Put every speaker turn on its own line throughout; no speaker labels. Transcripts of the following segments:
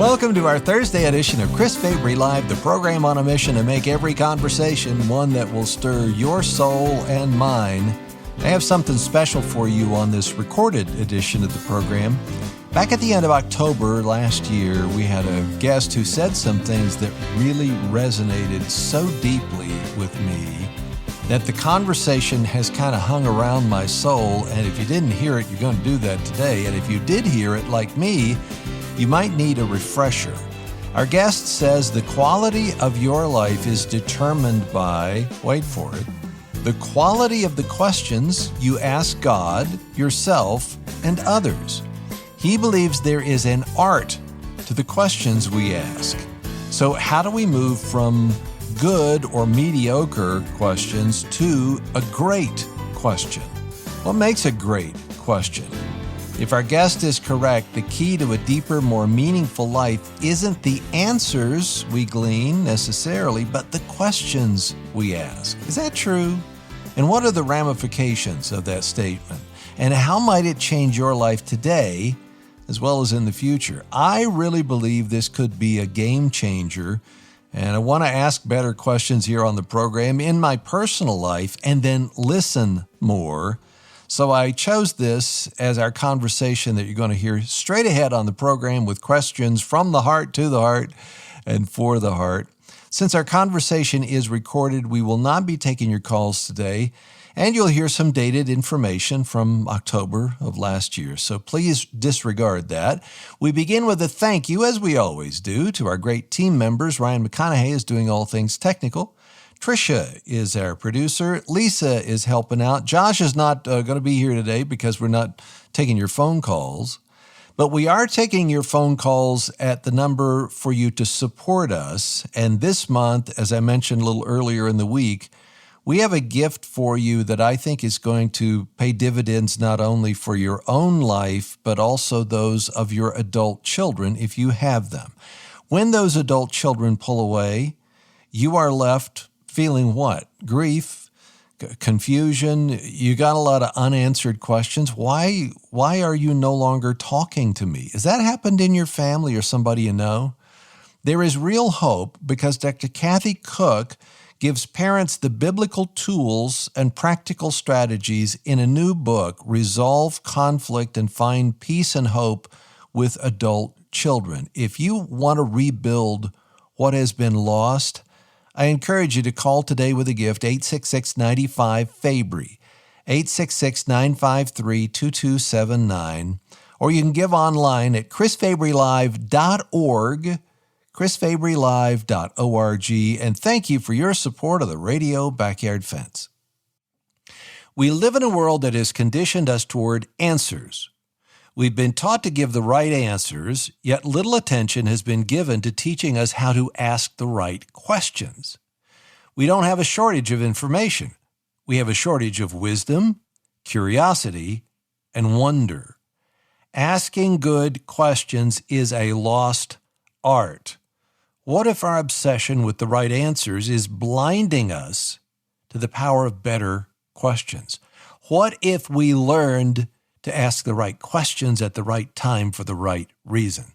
Welcome to our Thursday edition of Chris Fabry Live, the program on a mission to make every conversation one that will stir your soul and mine. I have something special for you on this recorded edition of the program. Back at the end of October last year, we had a guest who said some things that really resonated so deeply with me that the conversation has kind of hung around my soul. And if you didn't hear it, you're going to do that today. And if you did hear it, like me, you might need a refresher. Our guest says the quality of your life is determined by, wait for it, the quality of the questions you ask God, yourself, and others. He believes there is an art to the questions we ask. So how do we move from good or mediocre questions to a great question? What makes a great question? If our guest is correct, the key to a deeper, more meaningful life isn't the answers we glean necessarily, but the questions we ask. Is that true? And what are the ramifications of that statement? And how might it change your life today as well as in the future? I really believe this could be a game changer, and I want to ask better questions here on the program in my personal life and then listen more. So I chose this as our conversation that you're going to hear straight ahead on the program with questions from the heart to the heart and for the heart. Since our conversation is recorded, we will not be taking your calls today, and you'll hear some dated information from October of last year. So please disregard that. We begin with a thank you, as we always do, to our great team members. Ryan McConaughey is doing all things technical. Tricia is our producer. Lisa is helping out. Josh is not going to be here today because we're not taking your phone calls. But we are taking your phone calls at the number for you to support us. And this month, as I mentioned a little earlier in the week, we have a gift for you that I think is going to pay dividends not only for your own life, but also those of your adult children if you have them. When those adult children pull away, you are left feeling what? Grief, confusion. You got a lot of unanswered questions. Why are you no longer talking to me? Has that happened in your family or somebody you know? There is real hope because Dr. Kathy Cook gives parents the biblical tools and practical strategies in a new book, Resolve Conflict and Find Peace and Hope with Adult Children. If you want to rebuild what has been lost, I encourage you to call today with a gift, 866-95-FABRY, 866-953-2279, or you can give online at chrisfabrylive.org, chrisfabrylive.org, and thank you for your support of the Radio Backyard Fence. We live in a world that has conditioned us toward answers. We've been taught to give the right answers, yet little attention has been given to teaching us how to ask the right questions. We don't have a shortage of information. We have a shortage of wisdom, curiosity, and wonder. Asking good questions is a lost art. What if our obsession with the right answers is blinding us to the power of better questions? What if we learned to ask the right questions at the right time for the right reason?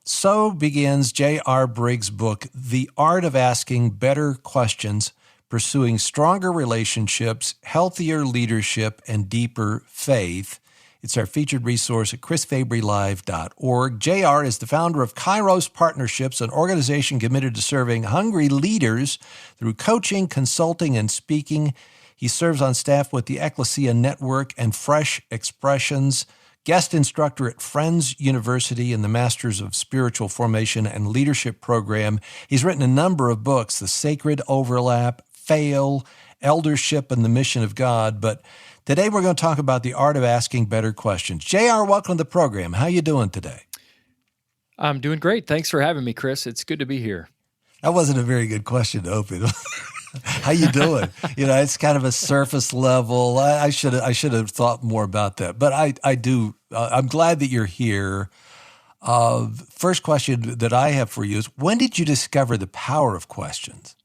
So begins J.R. Briggs' book, The Art of Asking Better Questions, Pursuing Stronger Relationships, Healthier Leadership, and Deeper Faith. It's our featured resource at chrisfabrylive.org. J.R. is the founder of Kairos Partnerships, an organization committed to serving hungry leaders through coaching, consulting, and speaking. He serves on staff with the Ecclesia Network and Fresh Expressions, guest instructor at Friends University in the Masters of Spiritual Formation and Leadership program. He's written a number of books, The Sacred Overlap, Fail, Eldership, and the Mission of God. But today we're going to talk about the art of asking better questions. JR, welcome to the program. How you doing today?
I'm doing great. Thanks for having me, Chris. It's good to be here.
That wasn't a very good question to open. How you doing? It's kind of a surface level. I should have thought more about that, but I do. I'm glad that you're here. First question that I have for you is: when did you discover the power of questions?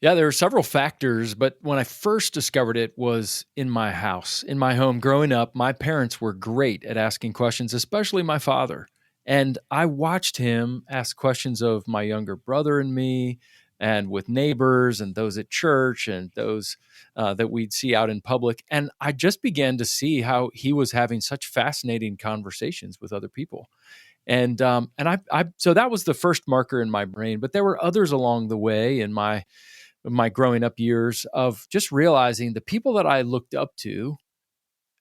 Yeah, there are several factors, but when I first discovered it was in my house, in my home. Growing up, my parents were great at asking questions, especially my father. And I watched him ask questions of my younger brother and me, and with neighbors and those at church and those that we'd see out in public. And I just began to see how he was having such fascinating conversations with other people. And so that was the first marker in my brain. But there were others along the way in my growing up years of just realizing the people that I looked up to,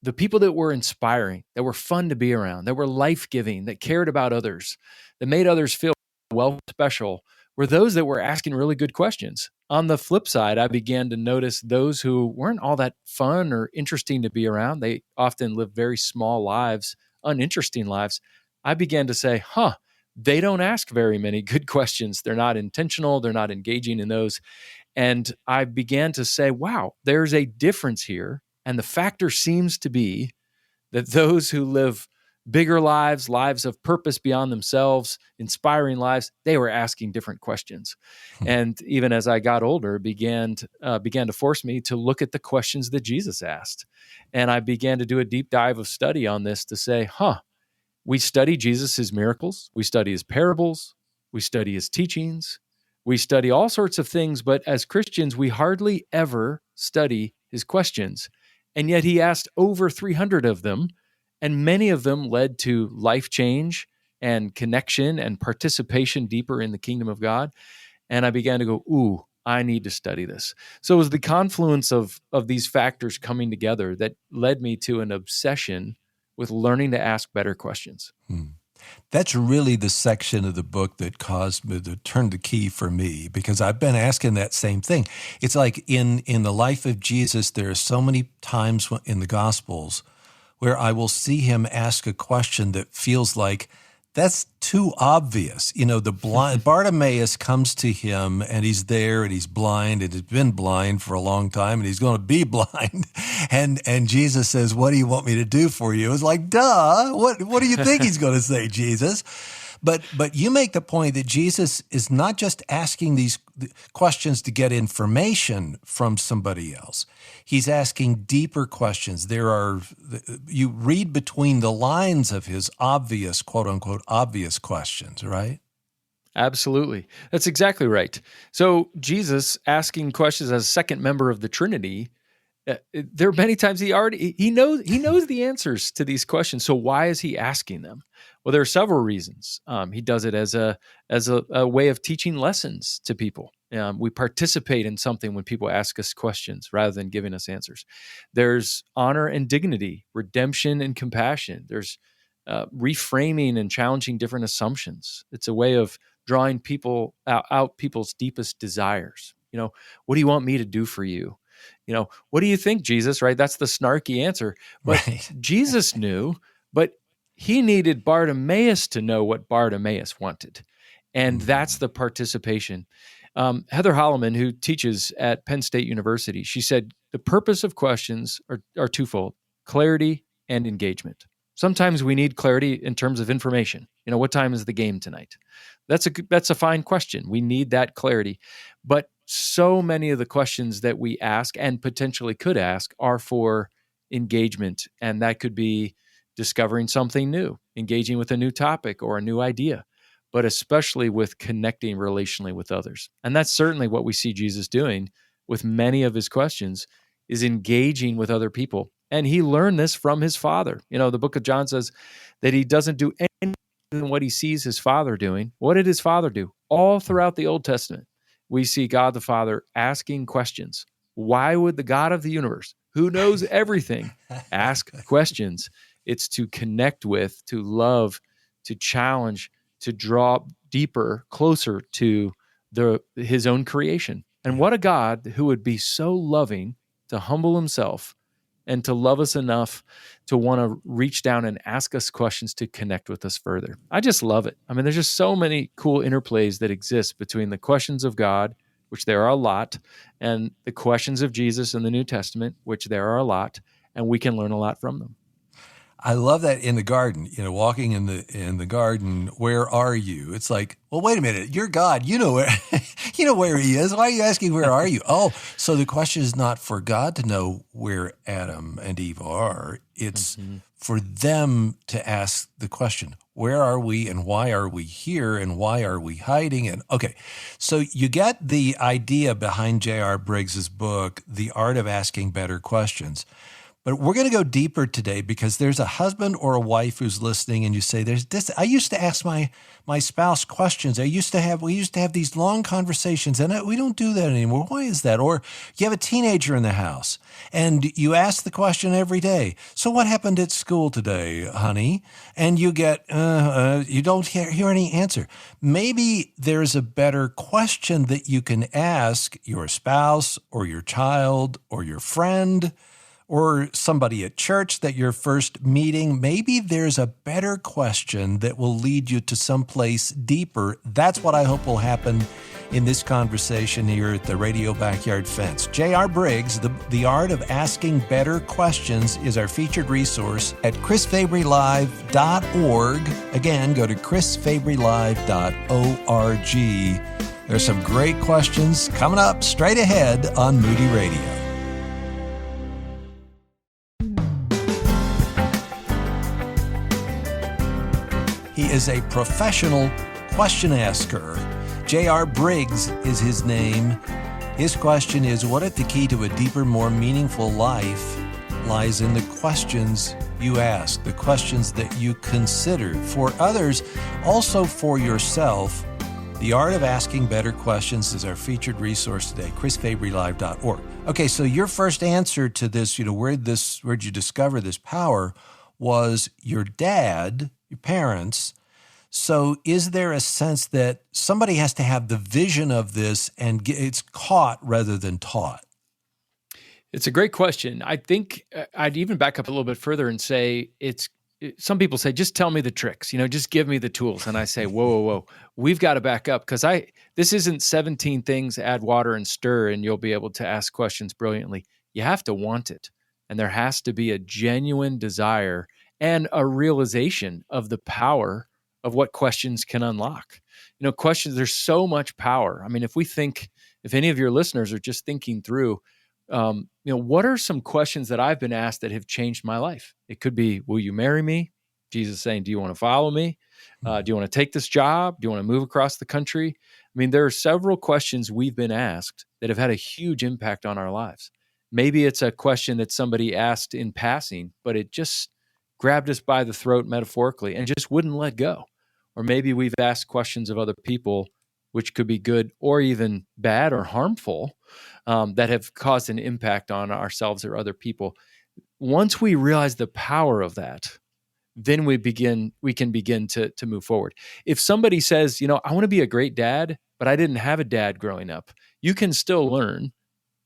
the people that were inspiring, that were fun to be around, that were life-giving, that cared about others, that made others feel well special, were those that were asking really good questions. On the flip side, I began to notice those who weren't all that fun or interesting to be around. They often lived very small lives, uninteresting lives. I began to say, they don't ask very many good questions. They're not intentional. They're not engaging in those. And I began to say, wow, there's a difference here. And the factor seems to be that those who live bigger lives, lives of purpose beyond themselves, inspiring lives, they were asking different questions. And even as I got older, began to force me to look at the questions that Jesus asked. And I began to do a deep dive of study on this to say, we study Jesus' miracles, we study his parables, we study his teachings, we study all sorts of things, but as Christians, we hardly ever study his questions. And yet he asked over 300 of them, and many of them led to life change and connection and participation deeper in the kingdom of God. And I began to go, I need to study this. So it was the confluence of these factors coming together that led me to an obsession with learning to ask better questions.
That's really the section of the book that caused me to turn the key for me, because I've been asking that same thing. It's like in the life of Jesus, there are so many times in the Gospels where I will see him ask a question that feels like that's too obvious. The blind Bartimaeus comes to him and he's there and he's blind and has been blind for a long time and he's going to be blind. And Jesus says, "What do you want me to do for you?" It's like, duh. What do you think he's going to say, Jesus? But you make the point that Jesus is not just asking these questions to get information from somebody else. He's asking deeper questions. You read between the lines of his obvious, quote unquote, obvious questions, right?
Absolutely. That's exactly right. So Jesus asking questions as a second member of the Trinity, there are many times he knows the answers to these questions. So why is he asking them? Well, there are several reasons. He does it as a way of teaching lessons to people. We participate in something when people ask us questions rather than giving us answers. There's honor and dignity, redemption and compassion. There's reframing and challenging different assumptions. It's a way of drawing people out people's deepest desires. What do you want me to do for you? What do you think, Jesus? Right? That's the snarky answer. But right. Jesus knew, but he needed Bartimaeus to know what Bartimaeus wanted. And that's the participation. Heather Holleman, who teaches at Penn State University, she said, the purpose of questions are twofold: clarity and engagement. Sometimes we need clarity in terms of information. What time is the game tonight? That's a fine question. We need that clarity. But so many of the questions that we ask and potentially could ask are for engagement. And that could be discovering something new, engaging with a new topic or a new idea, but especially with connecting relationally with others. And that's certainly what we see Jesus doing with many of his questions, is engaging with other people. And he learned this from his Father. The book of John says that he doesn't do anything than what he sees his Father doing. What did his Father do? All throughout the Old Testament, we see God the Father asking questions. Why would the God of the universe, who knows everything, ask questions? It's to connect with, to love, to challenge, to draw deeper, closer to his own creation. And what a God who would be so loving to humble himself and to love us enough to want to reach down and ask us questions to connect with us further. I just love it. I mean, there's just so many cool interplays that exist between the questions of God, which there are a lot, and the questions of Jesus in the New Testament, which there are a lot, and we can learn a lot from them.
I love that in the garden, walking in the garden, where are you? It's like, well, wait a minute, you're God. You know where you know where he is. Why are you asking where are you? Oh, so the question is not for God to know where Adam and Eve are. It's for them to ask the question, where are we and why are we here and why are we hiding? And okay, so you get the idea behind J.R. Briggs's book, The Art of Asking Better Questions. But we're going to go deeper today because there's a husband or a wife who's listening, and you say, "There's this. I used to ask my spouse questions. We used to have these long conversations, and we don't do that anymore. Why is that?" Or you have a teenager in the house, and you ask the question every day. So what happened at school today, honey? And you get you don't hear any answer. Maybe there's a better question that you can ask your spouse or your child or your friend, or somebody at church that you're first meeting. Maybe there's a better question that will lead you to someplace deeper. That's what I hope will happen in this conversation here at the Radio Backyard Fence. J.R. Briggs, the Art of Asking Better Questions, is our featured resource at chrisfabrylive.org. Again, go to chrisfabrylive.org. There's some great questions coming up straight ahead on Moody Radio. He is a professional question asker. J.R. Briggs is his name. His question is, what if the key to a deeper, more meaningful life lies in the questions you ask, the questions that you consider for others, also for yourself? The Art of Asking Better Questions is our featured resource today, chrisfabrylive.org. Okay, so your first answer to this, where'd you discover this power, was your dad, your parents. So is there a sense that somebody has to have the vision of this and it's caught rather than taught?
It's a great question. I think I'd even back up a little bit further and say some people say, just tell me the tricks, just give me the tools. And I say, whoa. We've got to back up because this isn't 17 things, add water and stir, and you'll be able to ask questions brilliantly. You have to want it. And there has to be a genuine desire and a realization of the power of what questions can unlock. Questions, there's so much power. I mean, if any of your listeners are just thinking through, what are some questions that I've been asked that have changed my life? It could be, will you marry me? Jesus saying, do you want to follow me? Do you want to take this job? Do you want to move across the country? I mean, there are several questions we've been asked that have had a huge impact on our lives. Maybe it's a question that somebody asked in passing, but it just grabbed us by the throat metaphorically and just wouldn't let go. Or maybe we've asked questions of other people, which could be good or even bad or harmful, that have caused an impact on ourselves or other people. Once we realize the power of that, then we can begin to move forward. If somebody says, I want to be a great dad, but I didn't have a dad growing up, you can still learn.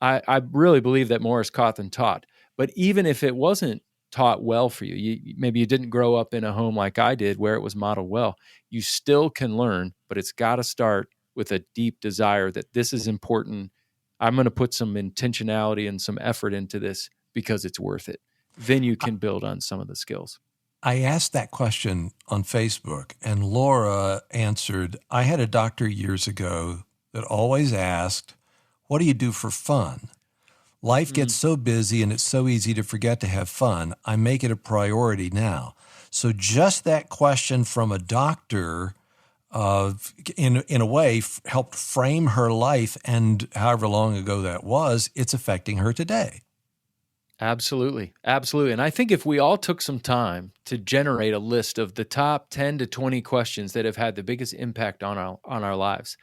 I really believe that more is caught than taught. But even if it wasn't taught well for you, maybe you didn't grow up in a home like I did where it was modeled well, you still can learn, but it's got to start with a deep desire that this is important. I'm going to put some intentionality and some effort into this because it's worth it. Then you can build on some of the skills.
I asked that question on Facebook, and Laura answered, I had a doctor years ago that always asked, what do you do for fun? Life gets so busy and it's so easy to forget to have fun. I make it a priority now. So just that question from a doctor in a way helped frame her life, and however long ago that was, it's affecting her today.
Absolutely. And I think if we all took some time to generate a list of the top 10 to 20 questions that have had the biggest impact on our lives,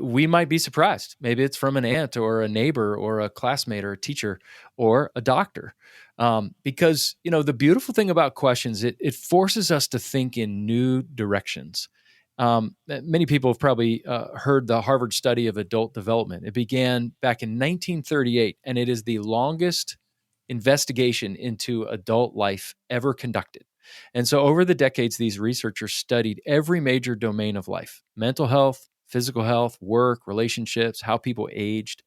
we might be surprised. Maybe it's from an aunt or a neighbor or a classmate or a teacher or a doctor. Because, the beautiful thing about questions, it forces us to think in new directions. Many people have probably heard the Harvard study of adult development. It began back in 1938, and it is the longest investigation into adult life ever conducted. And so over the decades, these researchers studied every major domain of life: mental health, physical health, work, relationships, how people aged.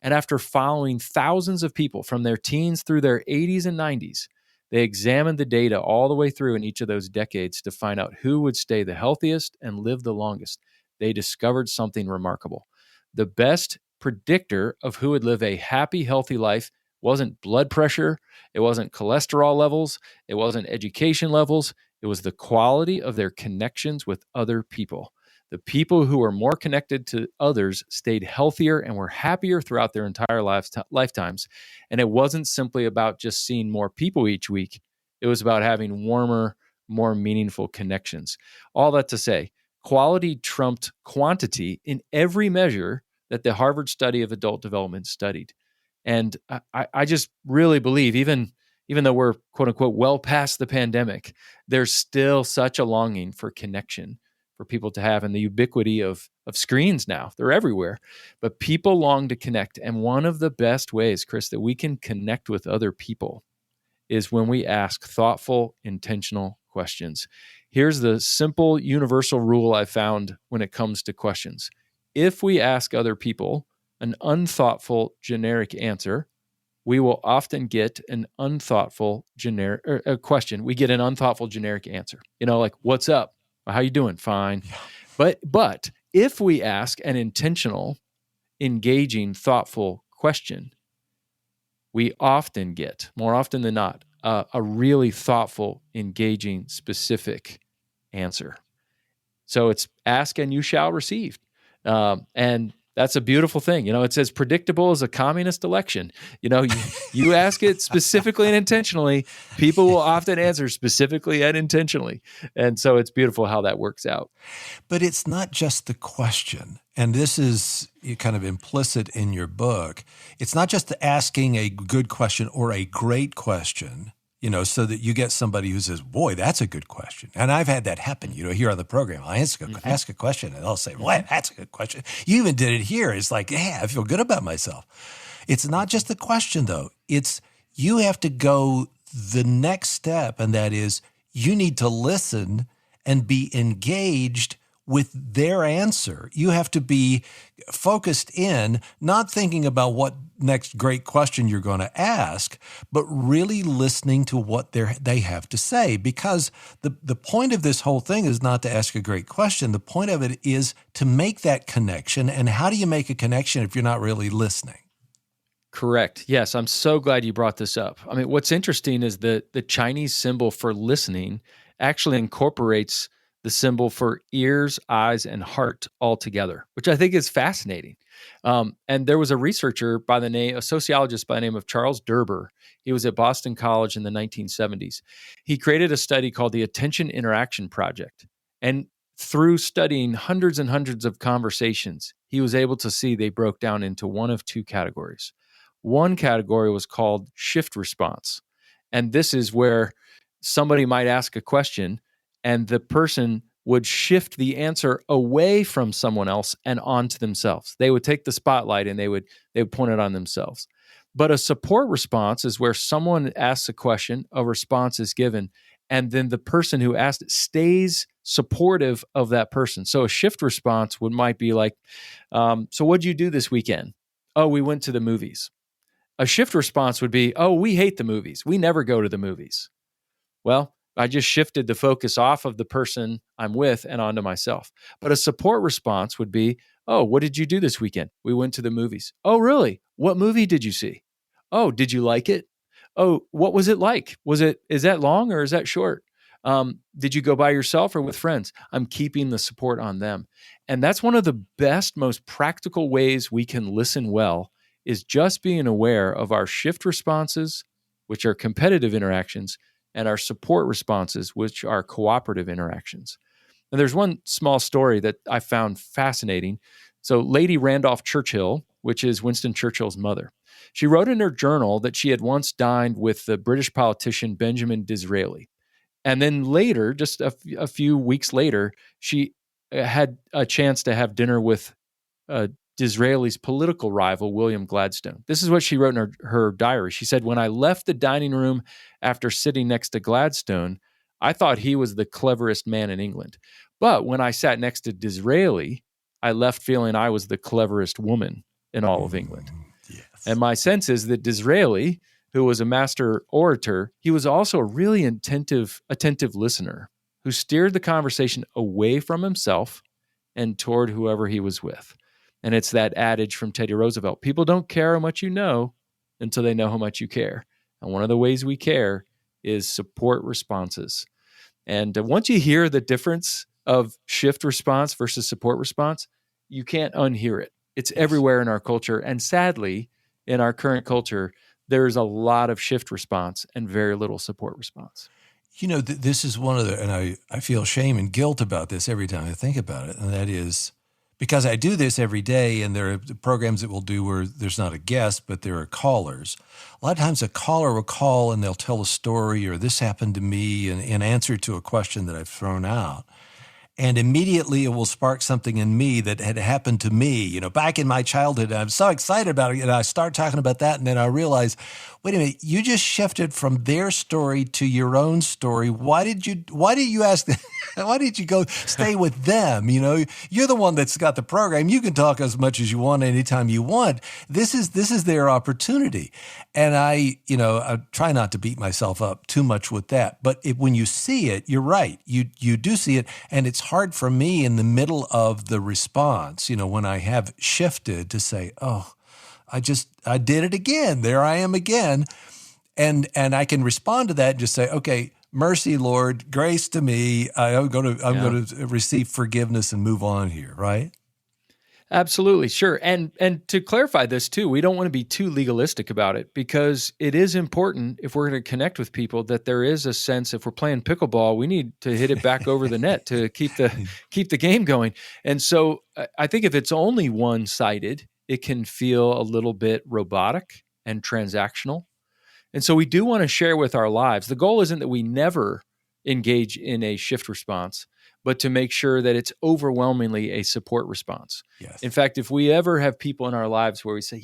And after following thousands of people from their teens through their 80s and 90s, They examined the data all the way through in each of those decades to find out who would stay the healthiest and live the longest. They discovered something remarkable. The best predictor of who would live a happy, healthy life wasn't blood pressure, it wasn't cholesterol levels, it wasn't education levels, it was the quality of their connections with other people. The people who were more connected to others stayed healthier and were happier throughout their entire lifetimes. And it wasn't simply about just seeing more people each week. It was about having warmer, more meaningful connections. All that to say, quality trumped quantity in every measure that the Harvard study of adult development studied. And I just really believe, even though we're quote unquote well past the pandemic, there's still such a longing for connection for people to have, and the ubiquity of screens now. They're everywhere. But people long to connect. And one of the best ways, Chris, that we can connect with other people is when we ask thoughtful, intentional questions. Here's the simple, universal rule I found when it comes to questions. If we ask other people an unthoughtful, generic answer, we will often get an unthoughtful, generic question. We get an unthoughtful, generic answer. Like, what's up? How you doing? Fine. Yeah. But if we ask an intentional, engaging, thoughtful question, we often get, more often than not, a really thoughtful, engaging, specific answer. So it's ask and you shall receive. And that's a beautiful thing. It's as predictable as a communist election. You ask it specifically and intentionally, people will often answer specifically and intentionally. And so it's beautiful how that works out.
But it's not just the question. And this is kind of implicit in your book. It's not just asking a good question or a great question, so that you get somebody who says, boy, that's a good question. And I've had that happen, here on the program. I ask a question and they'll say, well, that's a good question. You even did it here. It's like, yeah, I feel good about myself. It's not just the question, though. It's you have to go the next step, and that is you need to listen and be engaged with their answer. You have to be focused in, not thinking about what next great question you're going to ask, but really listening to what they have to say. Because the point of this whole thing is not to ask a great question. The point of it is to make that connection. And how do you make a connection if you're not really listening?
Correct. Yes, I'm so glad you brought this up. I mean, what's interesting is that the Chinese symbol for listening actually incorporates the symbol for ears, eyes, and heart all together, which I think is fascinating. And there was a sociologist by the name of Charles Derber. He was at Boston College in the 1970s. He created a study called the Attention Interaction Project. And through studying hundreds and hundreds of conversations, he was able to see they broke down into one of two categories. One category was called shift response. And this is where somebody might ask a question and the person would shift the answer away from someone else and onto themselves. They would take the spotlight and they would point it on themselves. But a support response is where someone asks a question, a response is given, and then the person who asked it stays supportive of that person. So a shift response might be like, so what'd you do this weekend? Oh, we went to the movies. A shift response would be, oh, we hate the movies. We never go to the movies. Well, I just shifted the focus off of the person I'm with and onto myself. But a support response would be, oh, what did you do this weekend? We went to the movies. Oh, really? What movie did you see? Oh, did you like it? Oh, what was it like? Is that long or is that short? Did you go by yourself or with friends? I'm keeping the support on them. And that's one of the best, most practical ways we can listen well is just being aware of our shift responses, which are competitive interactions, and our support responses, which are cooperative interactions. And there's one small story that I found fascinating. So Lady Randolph Churchill, which is Winston Churchill's mother, she wrote in her journal that she had once dined with the British politician Benjamin Disraeli. And then later, just a few weeks later, she had a chance to have dinner with Disraeli's political rival, William Gladstone. This is what she wrote in her diary. She said, when I left the dining room after sitting next to Gladstone, I thought he was the cleverest man in England. But when I sat next to Disraeli, I left feeling I was the cleverest woman in all of England. Yes. And my sense is that Disraeli who was a master orator, he was also a really attentive listener who steered the conversation away from himself and toward whoever he was with. And it's that adage from Teddy Roosevelt: people don't care how much you know until they know how much you care. And one of the ways we care is support responses. And once you hear the difference of shift response versus support response, you can't unhear it. It's everywhere in our culture. And sadly, in our current culture, there's a lot of shift response and very little support response.
This is one of the, and I feel shame and guilt about this every time I think about it. And that is because I do this every day, and there are programs that we'll do where there's not a guest, but there are callers. A lot of times a caller will call and they'll tell a story, or this happened to me in answer to a question that I've thrown out. And immediately it will spark something in me that had happened to me, back in my childhood. I'm so excited about it. And I start talking about that. And then I realize, wait a minute, you just shifted from their story to your own story. Why did you ask? Why did you go stay with them? You're the one that's got the program. You can talk as much as you want, anytime you want. This is their opportunity. And I try not to beat myself up too much with that. But when you see it, you're right. You do see it. And it's hard for me in the middle of the response, when I have shifted, to say, oh, I did it again. There I am again. And I can respond to that and just say, okay, mercy, Lord, grace to me. I'm going to receive forgiveness and move on here, right?
Absolutely, sure. And to clarify this too, we don't want to be too legalistic about it, because it is important, if we're going to connect with people, that there is a sense, if we're playing pickleball, we need to hit it back over the net to keep the game going. And so I think if it's only one-sided, it can feel a little bit robotic and transactional. And so we do want to share with our lives. The goal isn't that we never engage in a shift response, but to make sure that it's overwhelmingly a support response.
Yes.
In fact, if we ever have people in our lives where we say,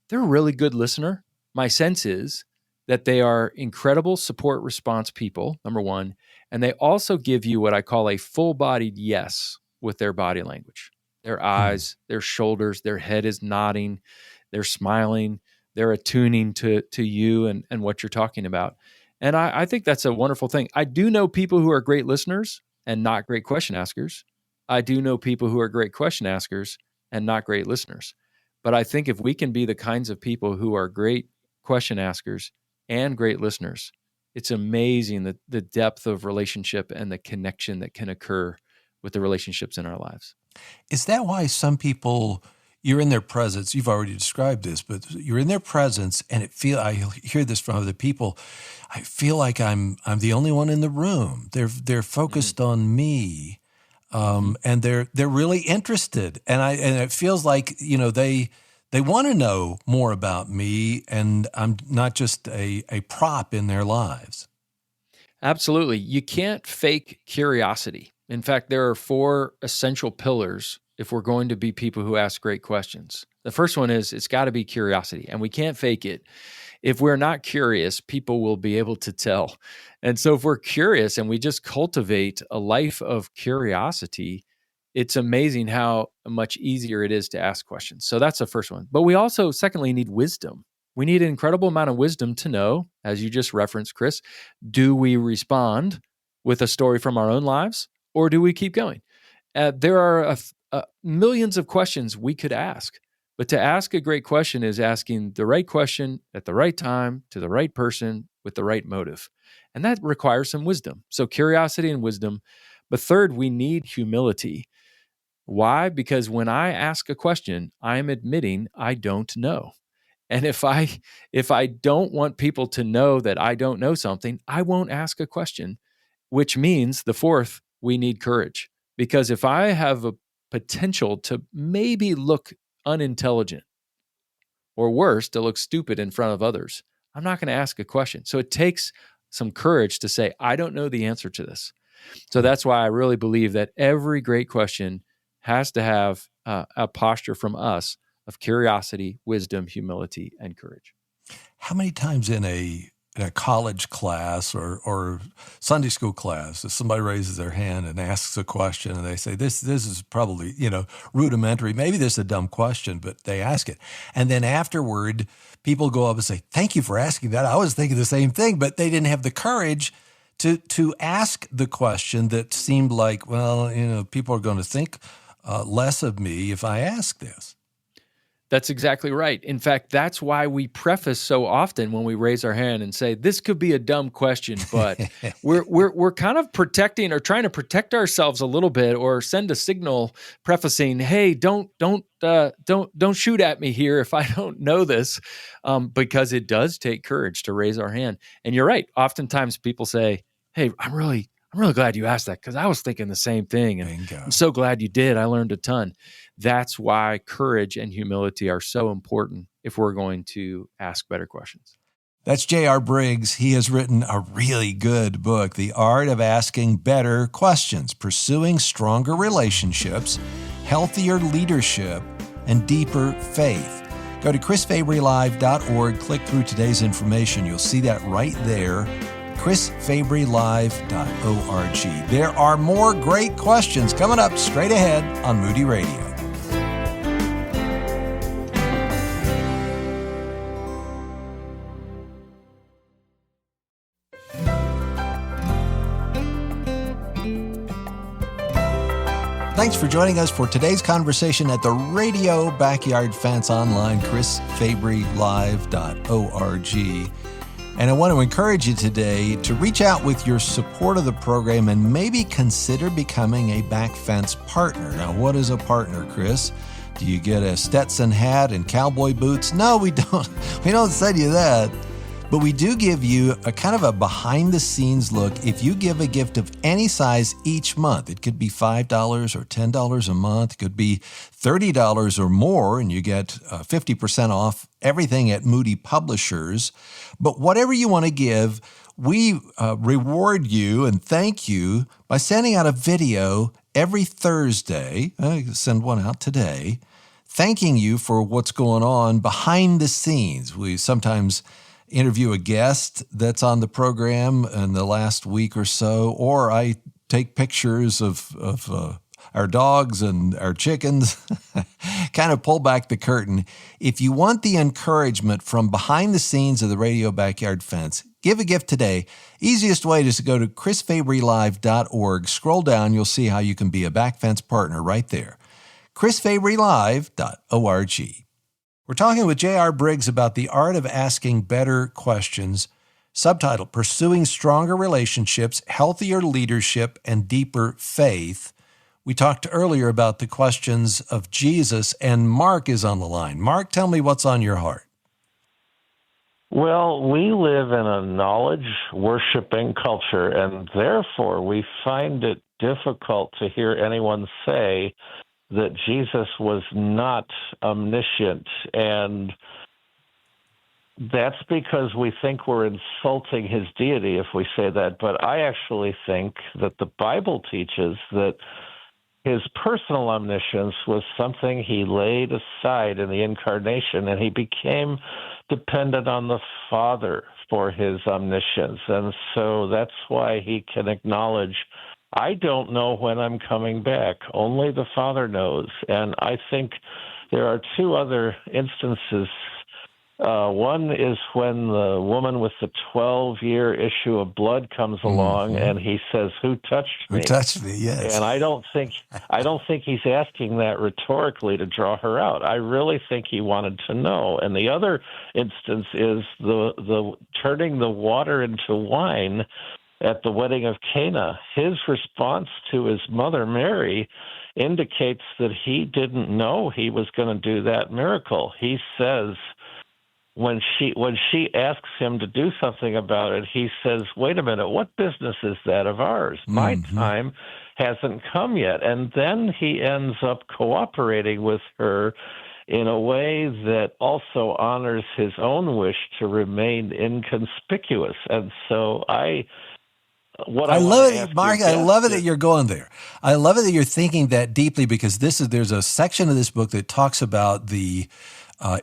they're a really good listener, my sense is that they are incredible support response people, number one, and they also give you what I call a full-bodied yes with their body language. Their eyes, their shoulders, their head is nodding, they're smiling, they're attuning to you and what you're talking about. And I think that's a wonderful thing. I do know people who are great listeners and not great question askers. I do know people who are great question askers and not great listeners. But I think if we can be the kinds of people who are great question askers and great listeners, it's amazing the depth of relationship and the connection that can occur with the relationships in our lives.
Is that why some people, you're in their presence, you've already described this, but you're in their presence, and I hear this from other people, I feel like I'm the only one in the room. They're focused on me, and they're really interested, and it feels like they want to know more about me, and I'm not just a prop in their lives.
Absolutely. You can't fake curiosity. In fact, there are 4 essential pillars if we're going to be people who ask great questions. The first one is it's got to be curiosity, and we can't fake it. If we're not curious, people will be able to tell. And so if we're curious and we just cultivate a life of curiosity, it's amazing how much easier it is to ask questions. So that's the first one. But we also, secondly, need wisdom. We need an incredible amount of wisdom to know, as you just referenced, Chris, do we respond with a story from our own lives, or do we keep going? There are millions of questions we could ask, but to ask a great question is asking the right question at the right time to the right person with the right motive. And that requires some wisdom. So curiosity and wisdom. But third, we need humility. Why? Because when I ask a question, I'm admitting I don't know. And if I don't want people to know that I don't know something, I won't ask a question, which means the fourth, we need courage. Because if I have a potential to maybe look unintelligent, or worse, to look stupid in front of others, I'm not going to ask a question. So it takes some courage to say, I don't know the answer to this. So that's why I really believe that every great question has to have a posture from us of curiosity, wisdom, humility, and courage.
How many times in a a college class or Sunday school class, if somebody raises their hand and asks a question and they say, this is probably, rudimentary. Maybe this is a dumb question, but they ask it. And then afterward, people go up and say, thank you for asking that. I was thinking the same thing, but they didn't have the courage to ask the question that seemed like, well, people are going to think less of me if I ask this.
That's exactly right. In fact, that's why we preface so often when we raise our hand and say, this could be a dumb question, but we're kind of protecting or trying to protect ourselves a little bit, or send a signal prefacing, hey, don't shoot at me here if I don't know this, because it does take courage to raise our hand. And you're right. Oftentimes people say, hey, I'm really glad you asked that, because I was thinking the same thing. And
Bingo.
I'm so glad you did. I learned a ton. That's why courage and humility are so important if we're going to ask better questions.
That's J.R. Briggs. He has written a really good book, The Art of Asking Better Questions, Pursuing Stronger Relationships, Healthier Leadership, and Deeper Faith. Go to chrisfabrylive.org, click through today's information. You'll see that right there. chrisfabrylive.org. There are more great questions coming up straight ahead on Moody Radio. Thanks for joining us for today's conversation at the Radio Backyard Fence online, chrisfabrylive.org. And I want to encourage you today to reach out with your support of the program and maybe consider becoming a back fence partner. Now, what is a partner, Chris? Do you get a Stetson hat and cowboy boots? No, we don't. We don't send you that. But we do give you a kind of a behind-the-scenes look if you give a gift of any size each month. It could be $5 or $10 a month. It could be $30 or more, and you get 50% off everything at Moody Publishers. But whatever you want to give, we reward you and thank you by sending out a video every Thursday. Send one out today, thanking you for what's going on behind the scenes. We sometimes interview a guest that's on the program in the last week or so, or I take pictures of our dogs and our chickens, kind of pull back the curtain. If you want the encouragement from behind the scenes of the Radio Backyard Fence, give a gift today. Easiest way is to go to chrisfabrylive.org. Scroll down, you'll see how you can be a back fence partner right there. chrisfabrylive.org. We're talking with J.R. Briggs about the art of asking better questions, subtitled Pursuing Stronger Relationships, Healthier Leadership, and Deeper Faith. We talked earlier about the questions of Jesus, and Mark is on the line. Mark, tell me what's on your heart.
Well, we live in a knowledge-worshiping culture, and therefore we find it difficult to hear anyone say that Jesus was not omniscient, and that's because we think we're insulting his deity if we say that. But I actually think that the Bible teaches that his personal omniscience was something he laid aside in the incarnation, and he became dependent on the Father for his omniscience. And so that's why he can acknowledge, I don't know when I'm coming back. Only the Father knows. And I think there are two other instances. One is when the woman with the 12-year issue of blood comes along, and he says, "Who touched me?"
Who touched me? Yes.
And I don't think he's asking that rhetorically to draw her out. I really think he wanted to know. And the other instance is the turning the water into wine at the wedding of Cana. His response to his mother Mary indicates that he didn't know he was going to do that miracle. He says, when she asks him to do something about it, he says, "Wait a minute, what business is that of ours? My time hasn't come yet." And then he ends up cooperating with her in a way that also honors his own wish to remain inconspicuous. And so I love it,
Mark. I love it that you're going there. I love it that you're thinking that deeply, because there's a section of this book that talks about the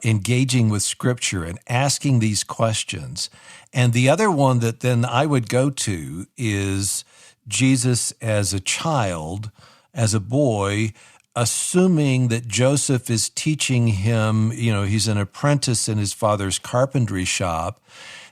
engaging with Scripture and asking these questions. And the other one that then I would go to is Jesus as a child, as a boy, assuming that Joseph is teaching him, he's an apprentice in his father's carpentry shop.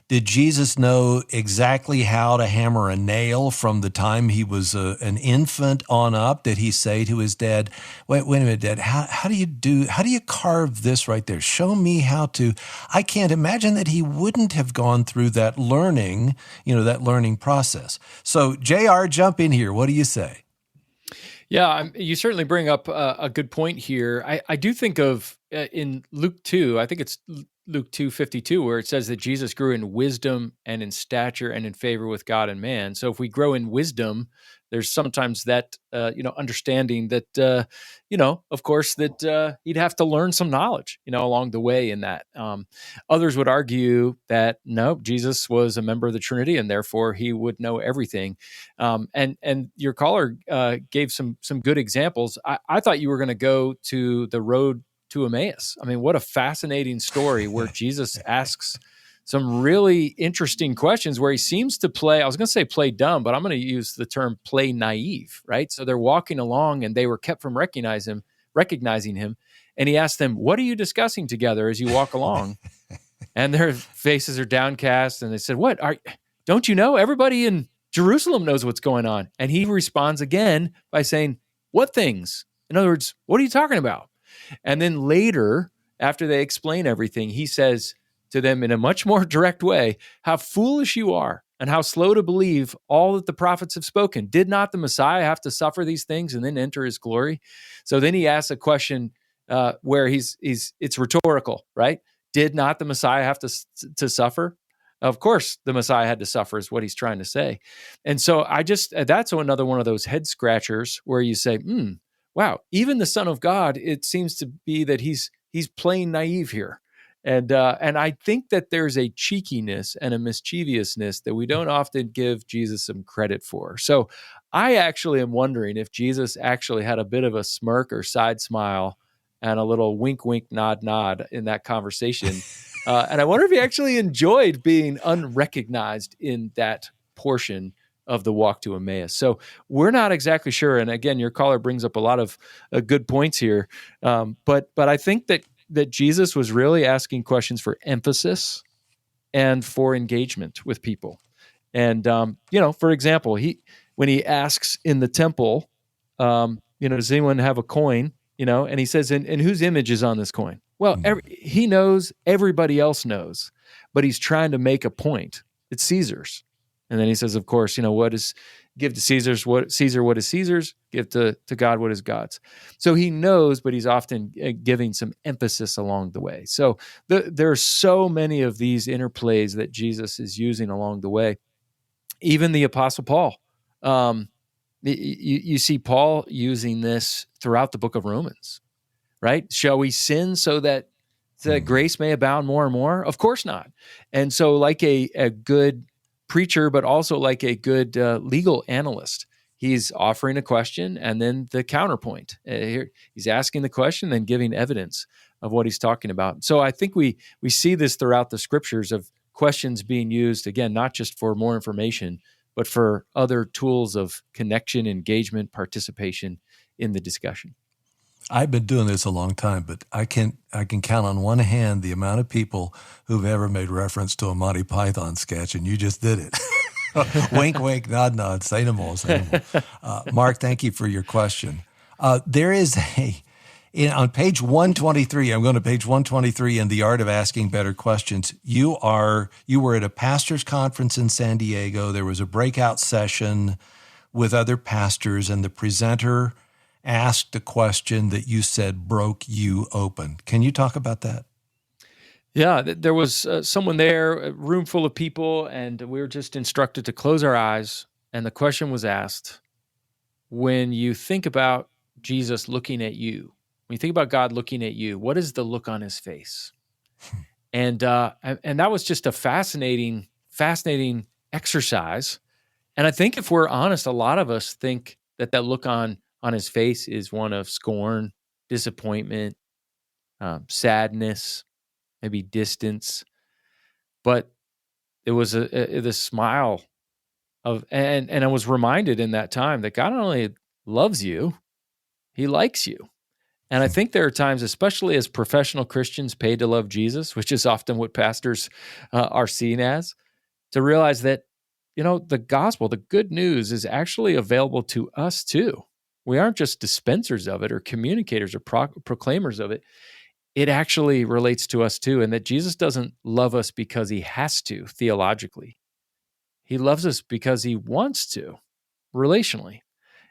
Did Jesus know exactly how to hammer a nail from the time he was an infant on up? Did he say to his dad, wait a minute, Dad, how do you carve this right there? Show me how to. I can't imagine that he wouldn't have gone through that learning process. So JR, jump in here. What do you say?
Yeah, you certainly bring up a good point here. I do think of in Luke 2, I think it's Luke 2:52, where it says that Jesus grew in wisdom and in stature and in favor with God and man. So if we grow in wisdom, there's sometimes that, understanding that, of course, that he'd have to learn some knowledge, along the way in that. Others would argue that, no, Jesus was a member of the Trinity and therefore he would know everything. And your caller gave some good examples. I thought you were going to go to the road to Emmaus. I mean, what a fascinating story where Jesus asks some really interesting questions where he seems to play, I was going to say play dumb, but I'm going to use the term play naive, right? So they're walking along and they were kept from recognizing him. And he asked them, what are you discussing together as you walk along? And their faces are downcast. And they said, don't you know? Everybody in Jerusalem knows what's going on. And he responds again by saying, what things? In other words, what are you talking about? And then later, after they explain everything, he says to them in a much more direct way, how foolish you are and how slow to believe all that the prophets have spoken. Did not the Messiah have to suffer these things and then enter his glory? So then he asks a question where it's rhetorical, right? Did not the Messiah have to suffer? Of course, the Messiah had to suffer is what he's trying to say. And so that's another one of those head scratchers where you say, wow, even the Son of God, it seems to be that he's playing naive here. And I think that there's a cheekiness and a mischievousness that we don't often give Jesus some credit for. So I actually am wondering if Jesus actually had a bit of a smirk or side smile and a little wink, wink, nod, nod in that conversation. And I wonder if he actually enjoyed being unrecognized in that portion of the walk to Emmaus. So we're not exactly sure. And again, your caller brings up a lot of good points here. But I think that Jesus was really asking questions for emphasis and for engagement with people. And, for example, when he asks in the temple, does anyone have a coin? And he says, and whose image is on this coin? Well, he knows, everybody else knows, but he's trying to make a point. It's Caesar's. And then he says, of course, give to Caesar's what is Caesar's, give to God what is God's. So he knows, but he's often giving some emphasis along the way. So there are so many of these interplays that Jesus is using along the way. Even the Apostle Paul, you see Paul using this throughout the book of Romans, right? Shall we sin so that grace may abound more and more? Of course not. And so like a good preacher, but also like a good legal analyst, he's offering a question and then the counterpoint. He's asking the question, then giving evidence of what he's talking about. So I think we see this throughout the scriptures of questions being used, again, not just for more information, but for other tools of connection, engagement, participation in the discussion.
I've been doing this a long time, but I can count on one hand the amount of people who've ever made reference to a Monty Python sketch, and you just did it. Wink, wink, nod, nod, say no more, say no more. Mark, thank you for your question. There is on page 123, I'm going to page 123 in The Art of Asking Better Questions. You were at a pastor's conference in San Diego. There was a breakout session with other pastors, and the presenter asked a question that you said broke you open. Can you talk about that?
Yeah, there was someone there, a room full of people, and we were just instructed to close our eyes. And the question was asked, when you think about Jesus looking at you, when you think about God looking at you, what is the look on his face? And that was just a fascinating exercise. And I think if we're honest, a lot of us think that look on his face is one of scorn, disappointment, sadness, maybe distance. But it was the smile of, and I was reminded in that time that God not only loves you, he likes you. And I think there are times, especially as professional Christians paid to love Jesus, which is often what pastors are seen as, to realize that, the gospel, the good news is actually available to us too. We aren't just dispensers of it or communicators or proclaimers of it. It actually relates to us too. And that Jesus doesn't love us because he has to theologically. He loves us because he wants to relationally.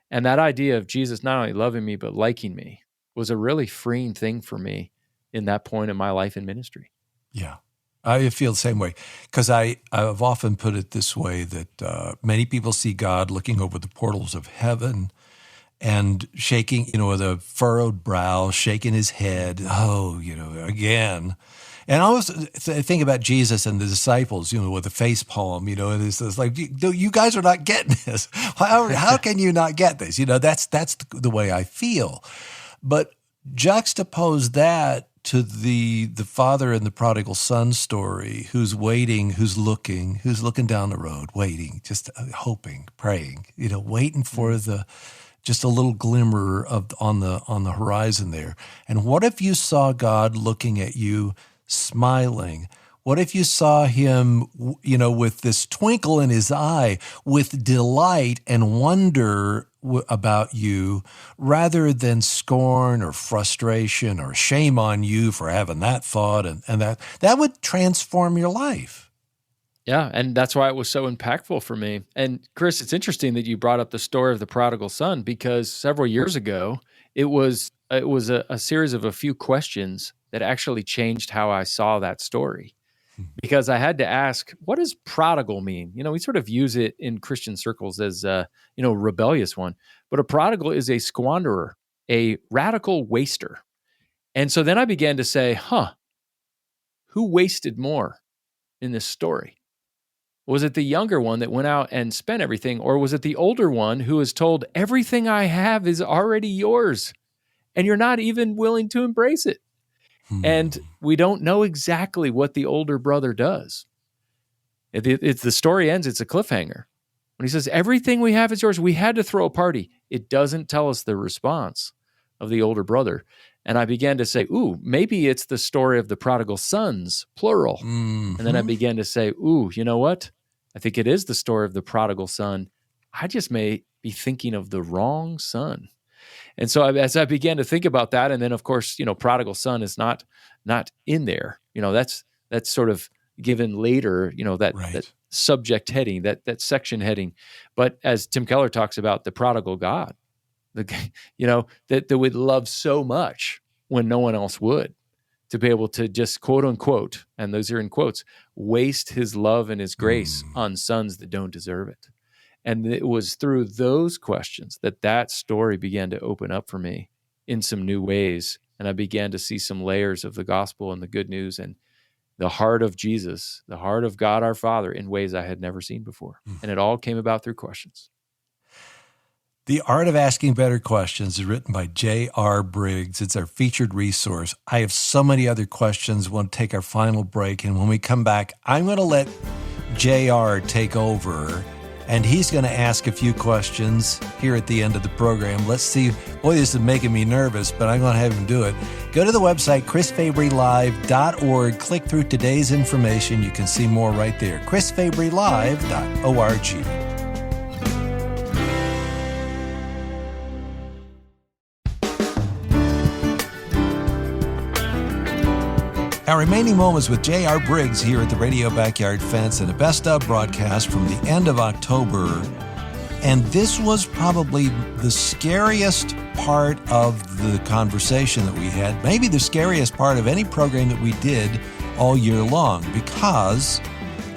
And that idea of Jesus not only loving me, but liking me was a really freeing thing for me in that point in my life and ministry.
Yeah. I feel the same way, because I've often put it this way, that many people see God looking over the portals of heaven and shaking, with a furrowed brow, shaking his head, again. And I always think about Jesus and the disciples, with a face palm, and it's like, you guys are not getting this. How can you not get this? That's the way I feel. But juxtapose that to the father and the prodigal son story, who's waiting, who's looking down the road, waiting, just hoping, praying, waiting for just a little glimmer on the horizon there. And what if you saw God looking at you, smiling? What if you saw him, with this twinkle in his eye, with delight and wonder about you, rather than scorn or frustration or shame on you for having that thought, and that would transform your life.
Yeah, and that's why it was so impactful for me. And Chris, it's interesting that you brought up the story of the prodigal son, because several years ago, it was a series of a few questions that actually changed how I saw that story. Because I had to ask, what does prodigal mean? We sort of use it in Christian circles as rebellious one, but a prodigal is a squanderer, a radical waster. And so then I began to say, who wasted more in this story? Was it the younger one that went out and spent everything, or was it the older one who was told, everything I have is already yours, and you're not even willing to embrace it? And we don't know exactly what the older brother does. It's the story ends, it's a cliffhanger. When he says, everything we have is yours, we had to throw a party. It doesn't tell us the response of the older brother. And I began to say, maybe it's the story of the prodigal sons, plural. Mm-hmm. And then I began to say, you know what? I think it is the story of the prodigal son. I just may be thinking of the wrong son. And so as I began to think about that, and then of course, prodigal son is not in there. That's sort of given later, right. That subject heading, that section heading. But as Tim Keller talks about, the prodigal God, that would love so much when no one else would, to be able to just quote unquote, and those are in quotes, waste his love and his grace on sons that don't deserve it. And it was through those questions that story began to open up for me in some new ways. And I began to see some layers of the gospel and the good news and the heart of Jesus, the heart of God our Father, in ways I had never seen before. And it all came about through questions.
The Art of Asking Better Questions is written by J.R. Briggs. It's our featured resource. I have so many other questions. We'll take our final break. And when we come back, I'm going to let J.R. take over. And he's going to ask a few questions here at the end of the program. Let's see. Boy, this is making me nervous, but I'm going to have him do it. Go to the website, chrisfabrylive.org. Click through today's information. You can see more right there. chrisfabrylive.org. Our remaining moments with J.R. Briggs here at the Radio Backyard Fence and a best of broadcast from the end of October. And this was probably the scariest part of the conversation that we had, maybe the scariest part of any program that we did all year long, because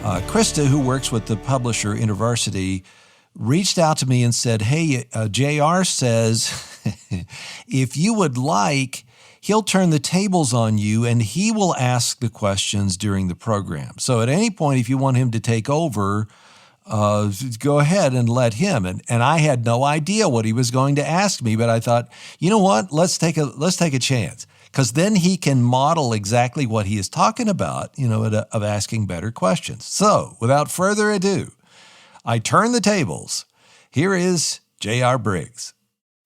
Krista, who works with the publisher InterVarsity, reached out to me and said, hey, J.R. says, if you would like, he'll turn the tables on you and he will ask the questions during the program. So at any point, if you want him to take over, go ahead and let him. And I had no idea what he was going to ask me, but I thought, you know what? Let's take a chance. because then he can model exactly what he is talking about, of asking better questions. So without further ado, I turn the tables. Here is J.R. Briggs.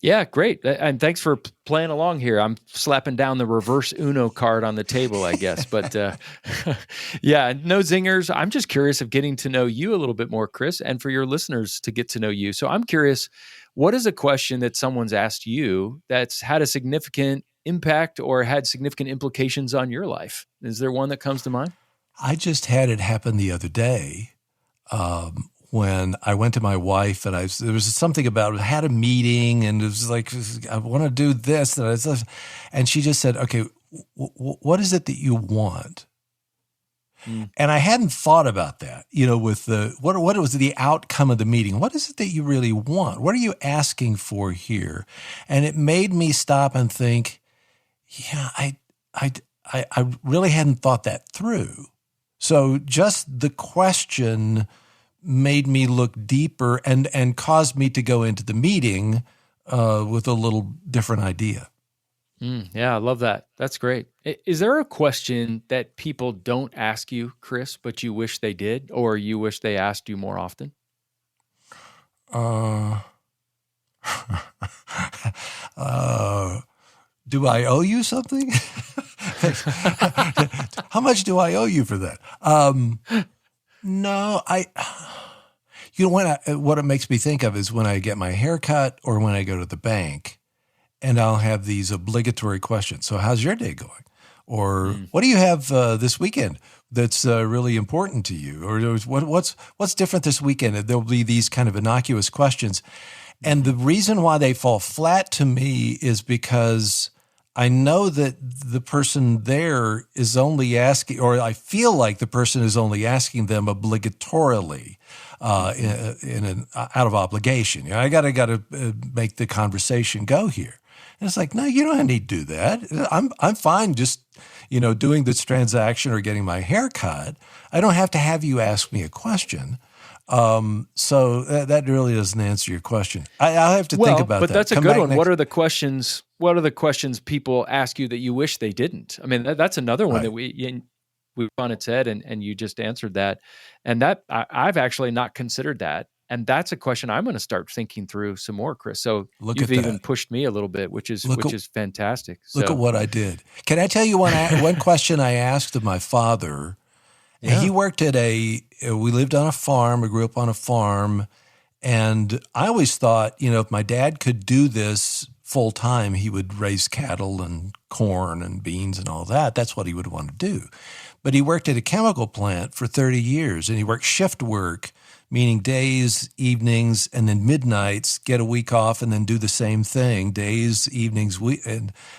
Yeah, great. And thanks for playing along here. I'm slapping down the reverse Uno card on the table, I guess. But yeah, no zingers. I'm just curious of getting to know you a little bit more, Chris, and for your listeners to get to know you. So I'm curious, what is a question that someone's asked you that's had a significant impact or had significant implications on your life? Is there one that comes to mind?
I just had it happen the other day. When I went to my wife and there was something about I had a meeting and it was like, I want to do this. And she just said, okay, what is it that you want? And I hadn't thought about that, with what was the outcome of the meeting? What is it that you really want? What are you asking for here? And it made me stop and think, yeah, I really hadn't thought that through. So just the question made me look deeper and caused me to go into the meeting with a little different idea.
Yeah, I love that. That's great. Is there a question that people don't ask you, Chris, but you wish they did, or you wish they asked you more often?
Do I owe you something? How much do I owe you for that? No, what it makes me think of is when I get my hair cut or when I go to the bank, and I'll have these obligatory questions. So how's your day going? Or what do you have this weekend that's really important to you? Or what's different this weekend? There'll be these kind of innocuous questions. And the reason why they fall flat to me is because I know that the person there is only asking, or I feel like the person is only asking them obligatorily out of obligation. I got to make the conversation go here. And it's like, no, you don't need to do that. I'm fine just doing this transaction or getting my hair cut. I don't have to have you ask me a question. So that really doesn't answer your question. I'll have to think about that.
But that's a good one. What are the questions? What are the questions people ask you that you wish they didn't? I mean, that's another one that we've on its head, and you just answered that. And that I've actually not considered that. And that's a question I'm going to start thinking through some more, Chris. So you've even pushed me a little bit, which is fantastic.
Look at what I did. Can I tell you one question I asked of my father? Yeah. He worked we lived on a farm, we grew up on a farm, and I always thought, if my dad could do this full time, he would raise cattle and corn and beans and all that. That's what he would want to do. But he worked at a chemical plant for 30 years, and he worked shift work, meaning days, evenings, and then midnights, get a week off, and then do the same thing, days, evenings,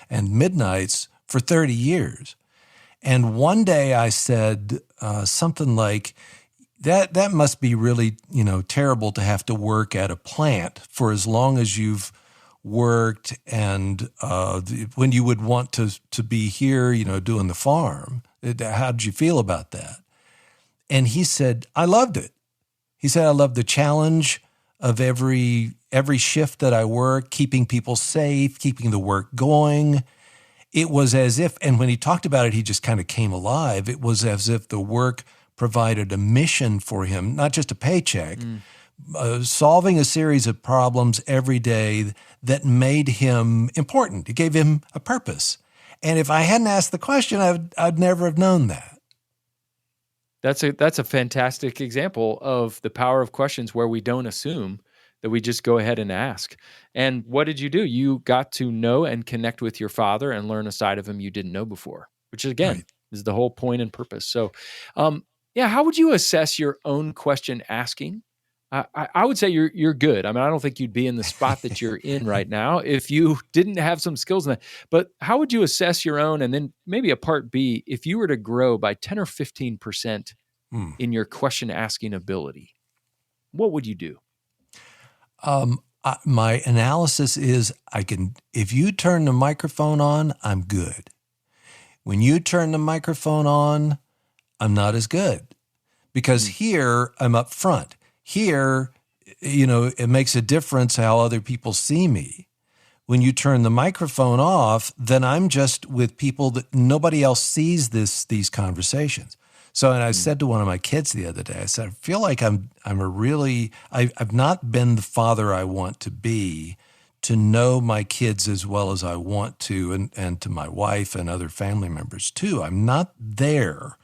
and midnights for 30 years. And one day I said something like, that must be really, terrible to have to work at a plant for as long as you've worked and when you would want to be here, doing the farm. How did you feel about that? And he said, I loved it. He said, I love the challenge of every shift that I work, keeping people safe, keeping the work going. It was as if, and when he talked about it, he just kind of came alive. It was as if the work provided a mission for him, not just a paycheck, solving a series of problems every day that made him important. It gave him a purpose. And if I hadn't asked the question, I'd never have known that.
That's a fantastic example of the power of questions where we don't assume, that we just go ahead and ask. And what did you do? You got to know and connect with your father and learn a side of him you didn't know before, which again is the whole point and purpose. So, how would you assess your own question asking? I would say you're good. I mean, I don't think you'd be in the spot that you're in right now if you didn't have some skills in that. But how would you assess your own? And then maybe a part B, if you were to grow by 10 or 15% in your question asking ability, what would you do?
My analysis is if you turn the microphone on, I'm good. When you turn the microphone on, I'm not as good because here I'm up front. Here, it makes a difference how other people see me. when you turn the microphone off, then I'm just with people that nobody else sees these conversations. So, and I said to one of my kids the other day, I said, I feel like I've not been the father I want to be, to know my kids as well as I want to, and to my wife and other family members too. I'm not there.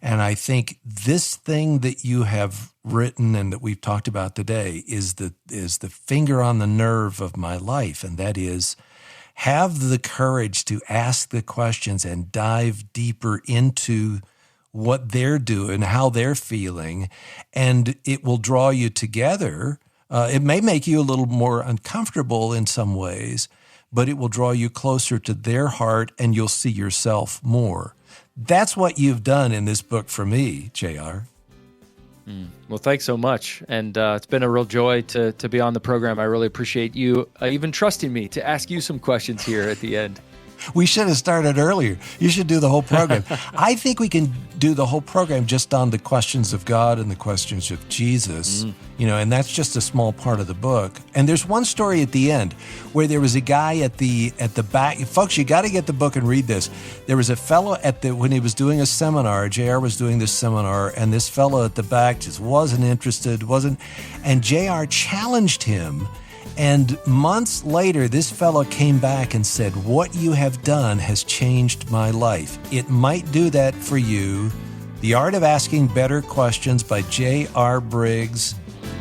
And I think this thing that you have written and that we've talked about today is the finger on the nerve of my life. And that is, have the courage to ask the questions and dive deeper into what they're doing, how they're feeling, and it will draw you together. It may make you a little more uncomfortable in some ways, but it will draw you closer to their heart, and you'll see yourself more. That's what you've done in this book for me, JR.
Well, thanks so much. And it's been a real joy to be on the program. I really appreciate you even trusting me to ask you some questions here at the end.
We should have started earlier. You should do the whole program. I think we can do the whole program just on the questions of God and the questions of Jesus, and that's just a small part of the book. And there's one story at the end where there was a guy at the back. Folks, you got to get the book and read this. There was a fellow when he was doing a seminar, JR was doing this seminar, and this fellow at the back just wasn't interested, and JR challenged him. And months later, this fellow came back and said, "What you have done has changed my life." It might do that for you. The Art of Asking Better Questions by J.R. Briggs.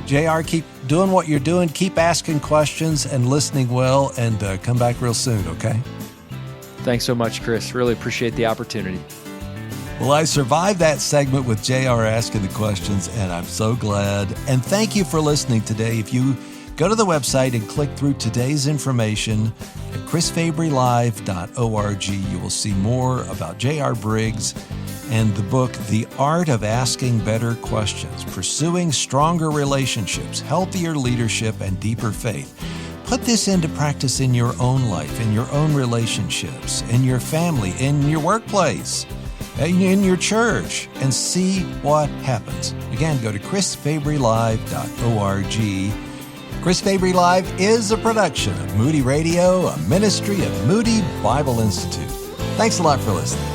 JR, keep doing what you're doing. Keep asking questions and listening well, and come back real soon, okay?
Thanks so much, Chris. Really appreciate the opportunity.
Well, I survived that segment with JR asking the questions, and I'm so glad. And thank you for listening today. If you go to the website and click through today's information at chrisfabrylive.org. You will see more about J.R. Briggs and the book, The Art of Asking Better Questions, Pursuing Stronger Relationships, Healthier Leadership, and Deeper Faith. Put this into practice in your own life, in your own relationships, in your family, in your workplace, in your church, and see what happens. Again, go to chrisfabrylive.org. Chris Fabry Live is a production of Moody Radio, a ministry of Moody Bible Institute. Thanks a lot for listening.